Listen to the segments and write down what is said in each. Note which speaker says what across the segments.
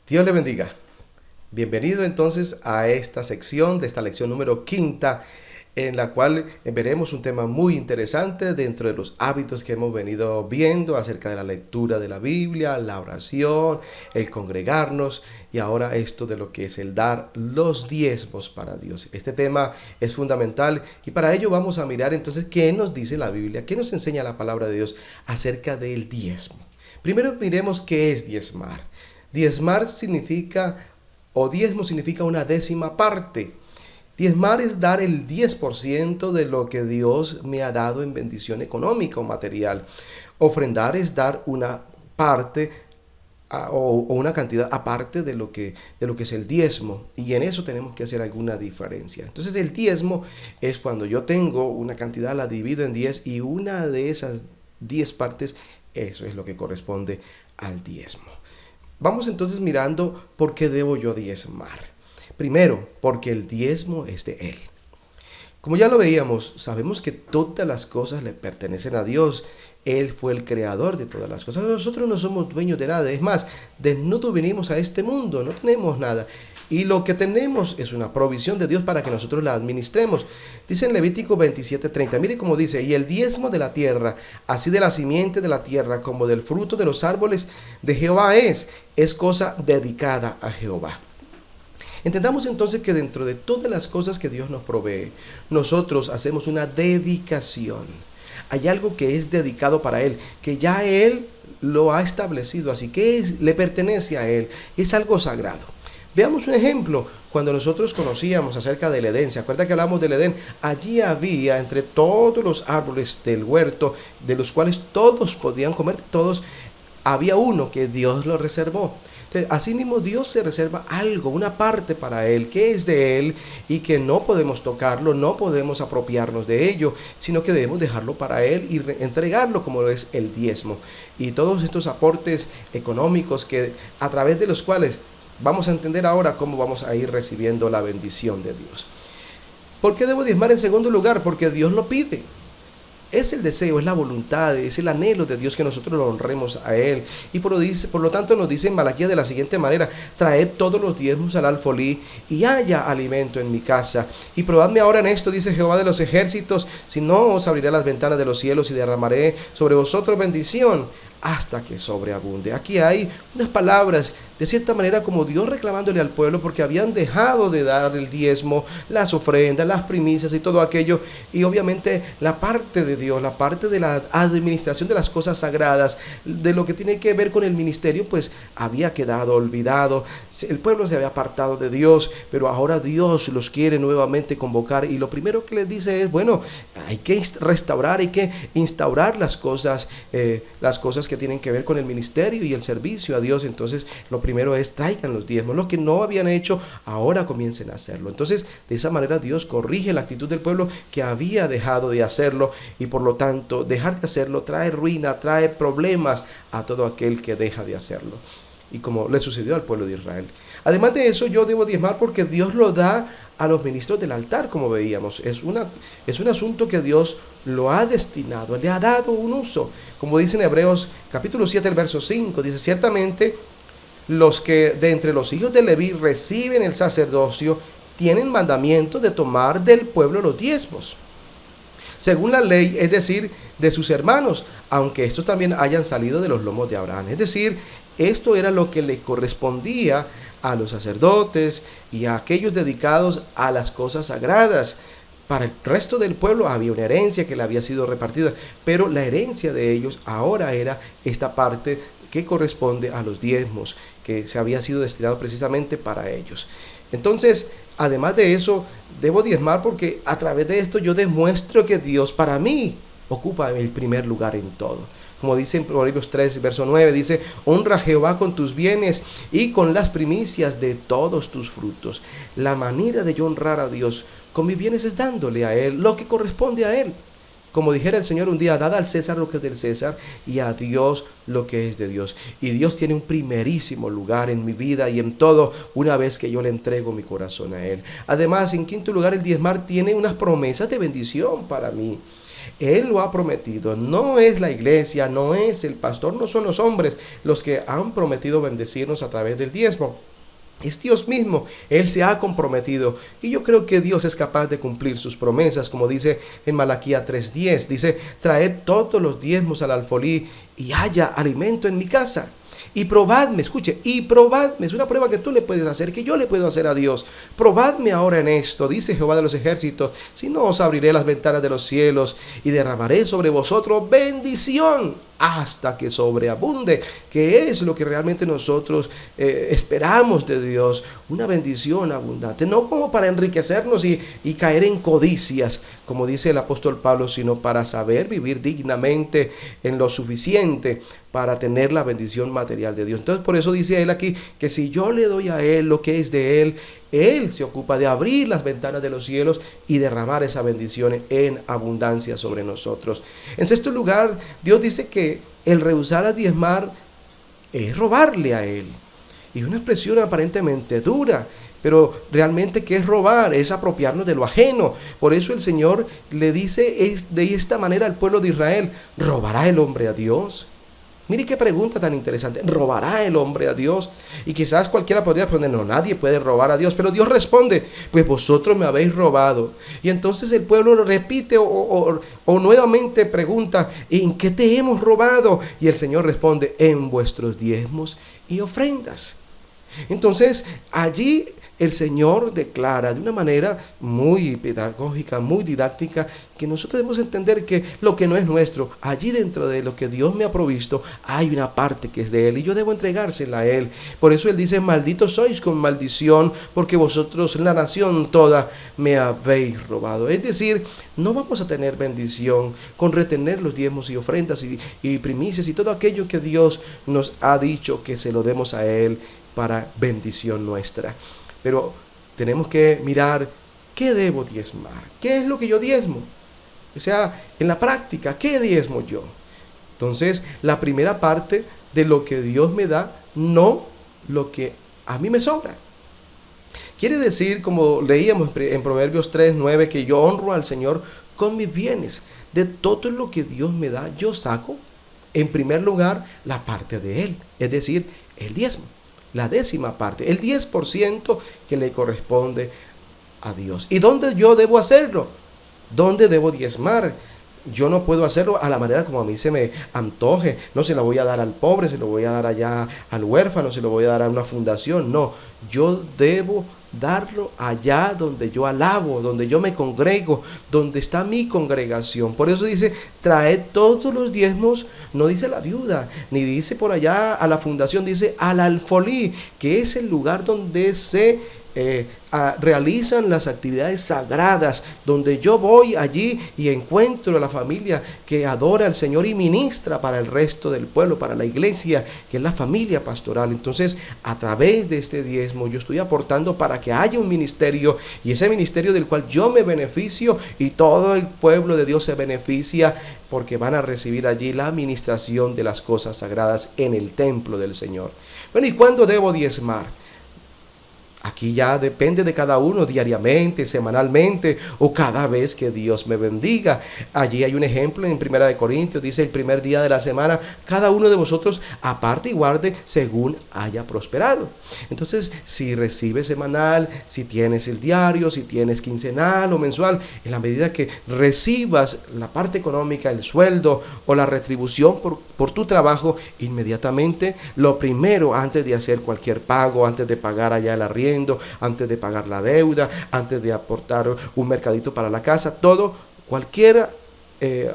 Speaker 1: Dios le bendiga. Bienvenido entonces a esta sección de esta lección número quinta, en la cual veremos un tema muy interesante dentro de los hábitos que hemos venido viendo acerca de la lectura de la Biblia, la oración, el congregarnos y ahora esto de lo que es el dar los diezmos para Dios. Este tema es fundamental y para ello vamos a mirar entonces qué nos dice la Biblia, qué nos enseña la palabra de Dios acerca del diezmo. Primero miremos qué es diezmar. Diezmar significa, o diezmo significa una décima parte. Diezmar es dar el 10% de lo que Dios me ha dado en bendición económica o material. Ofrendar es dar una parte o una cantidad aparte de lo que es el diezmo. Y en eso tenemos que hacer alguna diferencia. Entonces el diezmo es cuando yo tengo una cantidad, la divido en 10 y una de esas 10 partes, eso es lo que corresponde al diezmo. Vamos entonces mirando por qué debo yo diezmar. Primero, porque el diezmo es de Él. Como ya lo veíamos, sabemos que todas las cosas le pertenecen a Dios. Él fue el creador de todas las cosas. Nosotros no somos dueños de nada. Es más, desnudos vinimos a este mundo, no tenemos nada. Y lo que tenemos es una provisión de Dios para que nosotros la administremos. Dice en Levítico 27:30, mire cómo dice, y el diezmo de la tierra, así de la simiente de la tierra como del fruto de los árboles de Jehová es cosa dedicada a Jehová. Entendamos entonces que dentro de todas las cosas que Dios nos provee, nosotros hacemos una dedicación. Hay algo que es dedicado para Él, que ya Él lo ha establecido, así que le pertenece a Él, es algo sagrado. Veamos un ejemplo. Cuando nosotros conocíamos acerca del Edén, ¿se acuerda que hablamos del Edén? Allí había entre todos los árboles del huerto, de los cuales todos podían comer, todos, había uno que Dios lo reservó. Entonces, asimismo Dios se reserva algo, una parte para Él, que es de Él y que no podemos tocarlo, no podemos apropiarnos de ello, sino que debemos dejarlo para Él y entregarlo como lo es el diezmo. Y todos estos aportes económicos que a través de los cuales vamos a entender ahora cómo vamos a ir recibiendo la bendición de Dios. ¿Por qué debo diezmar en segundo lugar? Porque Dios lo pide. Es el deseo, es la voluntad, es el anhelo de Dios que nosotros lo honremos a Él. Y por lo tanto nos dice en Malaquías de la siguiente manera, traed todos los diezmos al alfolí y haya alimento en mi casa. Y probadme ahora en esto, dice Jehová de los ejércitos, si no os abriré las ventanas de los cielos y derramaré sobre vosotros bendición hasta que sobreabunde. Aquí hay unas palabras, de cierta manera como Dios reclamándole al pueblo porque habían dejado de dar el diezmo, las ofrendas, las primicias y todo aquello, y obviamente la parte de Dios, la parte de la administración de las cosas sagradas, de lo que tiene que ver con el ministerio, pues había quedado olvidado. El pueblo se había apartado de Dios, pero ahora Dios los quiere nuevamente convocar, y lo primero que les dice es, bueno, hay que restaurar, hay que instaurar las cosas que tienen que ver con el ministerio y el servicio a Dios. Entonces lo primero es traigan los diezmos, lo que no habían hecho ahora comiencen a hacerlo. Entonces de esa manera Dios corrige la actitud del pueblo que había dejado de hacerlo, y por lo tanto dejar de hacerlo trae ruina, trae problemas a todo aquel que deja de hacerlo, y como le sucedió al pueblo de Israel. Además de eso, yo debo diezmar porque Dios lo da a los ministros del altar, como veíamos. Es un asunto que Dios lo ha destinado, le ha dado un uso. Como dice en Hebreos capítulo 7, el verso 5, dice, ciertamente los que de entre los hijos de Leví reciben el sacerdocio tienen mandamiento de tomar del pueblo los diezmos, según la ley, es decir, de sus hermanos, aunque estos también hayan salido de los lomos de Abraham. Es decir, esto era lo que le correspondía a los sacerdotes y a aquellos dedicados a las cosas sagradas. Para el resto del pueblo había una herencia que le había sido repartida, pero la herencia de ellos ahora era esta parte que corresponde a los diezmos, que se había sido destinado precisamente para ellos. Entonces, además de eso, debo diezmar porque a través de esto yo demuestro que Dios para mí ocupa el primer lugar en todo. Como dice en Proverbios 3, verso 9, dice, honra a Jehová con tus bienes y con las primicias de todos tus frutos. La manera de yo honrar a Dios con mis bienes es dándole a Él lo que corresponde a Él. como dijera el Señor un día, dad al César lo que es del César y a Dios lo que es de Dios. Y Dios tiene un primerísimo lugar en mi vida y en todo una vez que yo le entrego mi corazón a Él. Además, en quinto lugar, el diezmar tiene unas promesas de bendición para mí. Él lo ha prometido, no es la iglesia, no es el pastor, no son los hombres los que han prometido bendecirnos a través del diezmo. Es Dios mismo, Él se ha comprometido y yo creo que Dios es capaz de cumplir sus promesas, como dice en Malaquías 3:10, dice, traed todos los diezmos al alfolí y haya alimento en mi casa. Y probadme, escuche, y probadme, es una prueba que tú le puedes hacer, que yo le puedo hacer a Dios. Probadme ahora en esto, dice Jehová de los ejércitos, si no os abriré las ventanas de los cielos y derramaré sobre vosotros bendición hasta que sobreabunde, que es lo que realmente nosotros esperamos de Dios, una bendición abundante, no como para enriquecernos y caer en codicias, como dice el apóstol Pablo, sino para saber vivir dignamente en lo suficiente para tener la bendición material de Dios. Entonces por eso dice él aquí que si yo le doy a Él lo que es de Él, Él se ocupa de abrir las ventanas de los cielos y derramar esa bendición en abundancia sobre nosotros. En sexto lugar, Dios dice que el rehusar a diezmar es robarle a Él. Y una expresión aparentemente dura, pero realmente ¿qué es robar? Es apropiarnos de lo ajeno. Por eso el Señor le dice de esta manera al pueblo de Israel, ¿robará el hombre a Dios? Mire qué pregunta tan interesante. ¿Robará el hombre a Dios? Y quizás cualquiera podría responder, no, nadie puede robar a Dios. Pero Dios responde, pues vosotros me habéis robado. Y entonces el pueblo repite o nuevamente pregunta, ¿en qué te hemos robado? Y el Señor responde, en vuestros diezmos y ofrendas. Entonces allí el Señor declara de una manera muy pedagógica, muy didáctica, que nosotros debemos entender que lo que no es nuestro, allí dentro de lo que Dios me ha provisto, hay una parte que es de Él y yo debo entregársela a Él. Por eso Él dice, malditos sois con maldición, porque vosotros, la nación toda, me habéis robado. Es decir, no vamos a tener bendición con retener los diezmos y ofrendas y primicias y todo aquello que Dios nos ha dicho que se lo demos a Él para bendición nuestra. Pero tenemos que mirar qué debo diezmar, qué es lo que yo diezmo. O sea, en la práctica, ¿qué diezmo yo? Entonces, la primera parte de lo que Dios me da, no lo que a mí me sobra. Quiere decir, como leíamos en Proverbios 3:9, que yo honro al Señor con mis bienes. De todo lo que Dios me da, yo saco, en primer lugar, la parte de Él, es decir, el diezmo. La décima parte, el 10% que le corresponde a Dios. ¿Y dónde yo debo hacerlo? ¿Dónde debo diezmar? Yo no puedo hacerlo a la manera como a mí se me antoje. No se lo voy a dar al pobre, se lo voy a dar allá al huérfano, se lo voy a dar a una fundación. No, yo debo darlo allá donde yo alabo, donde yo me congrego, donde está mi congregación. Por eso dice, traed todos los diezmos, no dice la viuda, ni dice por allá a la fundación, dice al alfolí, que es el lugar donde se realizan las actividades sagradas, donde yo voy allí y encuentro a la familia que adora al Señor y ministra para el resto del pueblo, para la iglesia, que es la familia pastoral. Entonces, a través de este diezmo, yo estoy aportando para que haya un ministerio, y ese ministerio del cual yo me beneficio y todo el pueblo de Dios se beneficia, porque van a recibir allí la administración de las cosas sagradas en el templo del Señor. Bueno, ¿y cuándo debo diezmar? Aquí ya depende de cada uno, diariamente, semanalmente o cada vez que Dios me bendiga. Allí hay un ejemplo en 1 Corintios, dice el primer día de la semana, cada uno de vosotros aparte y guarde según haya prosperado. Entonces, si recibes semanal, si tienes el diario, si tienes quincenal o mensual, en la medida que recibas la parte económica, el sueldo o la retribución por tu trabajo, inmediatamente, lo primero antes de hacer cualquier pago, antes de pagar allá el arriendo, antes de pagar la deuda, antes de aportar un mercadito para la casa, todo,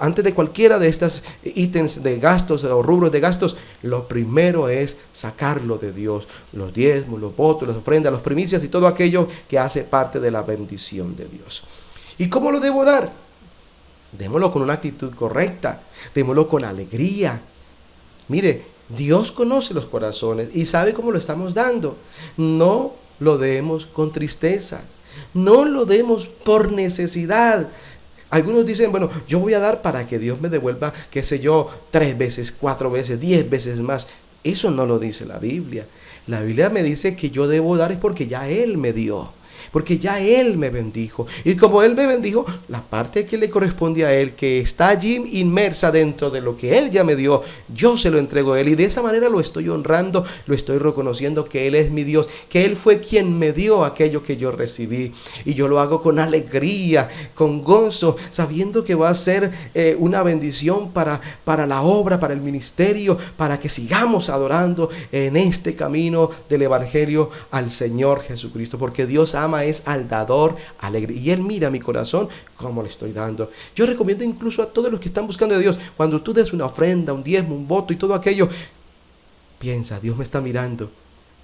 Speaker 1: antes de cualquiera de estos ítems de gastos o rubros de gastos, lo primero es sacarlo de Dios, los diezmos, los votos, las ofrendas, las primicias y todo aquello que hace parte de la bendición de Dios. ¿Y cómo lo debo dar? Démoslo con una actitud correcta, démoslo con alegría. Mire, Dios conoce los corazones y sabe cómo lo estamos dando. No lo demos con tristeza, no lo demos por necesidad. Algunos dicen, bueno, yo voy a dar para que Dios me devuelva, qué sé yo, 3 veces, 4 veces, 10 veces más. Eso no lo dice la Biblia. La Biblia me dice que yo debo dar es porque ya Él me dio. Porque ya Él me bendijo. Y como Él me bendijo, la parte que le corresponde a Él, que está allí inmersa dentro de lo que Él ya me dio, yo se lo entrego a Él. Y de esa manera lo estoy honrando, lo estoy reconociendo que Él es mi Dios, que Él fue quien me dio aquello que yo recibí. Y yo lo hago con alegría, con gozo, sabiendo que va a ser una bendición para la obra, para el ministerio, para que sigamos adorando en este camino del Evangelio al Señor Jesucristo. Porque Dios ama es al dador alegre. Y Él mira mi corazón como le estoy dando. Yo recomiendo incluso a todos los que están buscando de Dios, cuando tú des una ofrenda, un diezmo, un voto y todo aquello, piensa, Dios me está mirando,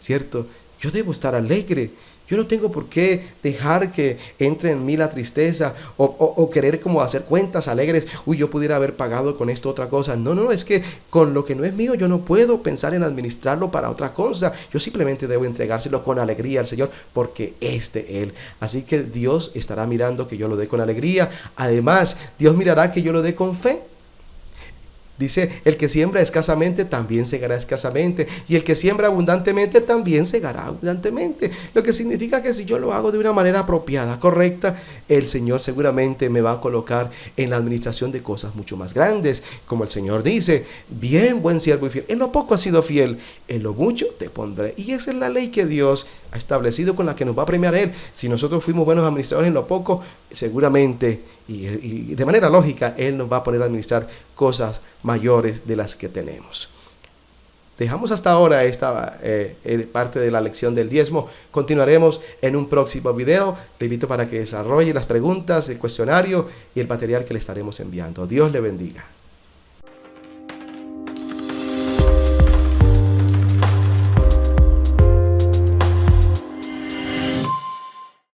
Speaker 1: ¿cierto? Yo debo estar alegre. Yo no tengo por qué dejar que entre en mí la tristeza o querer como hacer cuentas alegres. Uy, yo pudiera haber pagado con esto otra cosa. No, no, es que con lo que no es mío yo no puedo pensar en administrarlo para otra cosa. Yo simplemente debo entregárselo con alegría al Señor porque es de Él. Así que Dios estará mirando que yo lo dé con alegría. Además, Dios mirará que yo lo dé con fe. Dice, el que siembra escasamente también segará escasamente, y el que siembra abundantemente también segará abundantemente. Lo que significa que si yo lo hago de una manera apropiada, correcta, el Señor seguramente me va a colocar en la administración de cosas mucho más grandes. Como el Señor dice, bien, buen siervo y fiel, en lo poco has sido fiel, en lo mucho te pondré. Y esa es la ley que Dios ha establecido con la que nos va a premiar Él. Si nosotros fuimos buenos administradores en lo poco, seguramente y de manera lógica, Él nos va a poner a administrar cosas mayores de las que tenemos. Dejamos hasta ahora esta parte de la lección del diezmo. Continuaremos en un próximo video. Le invito para que desarrolle las preguntas, el cuestionario y el material que le estaremos enviando. Dios le bendiga.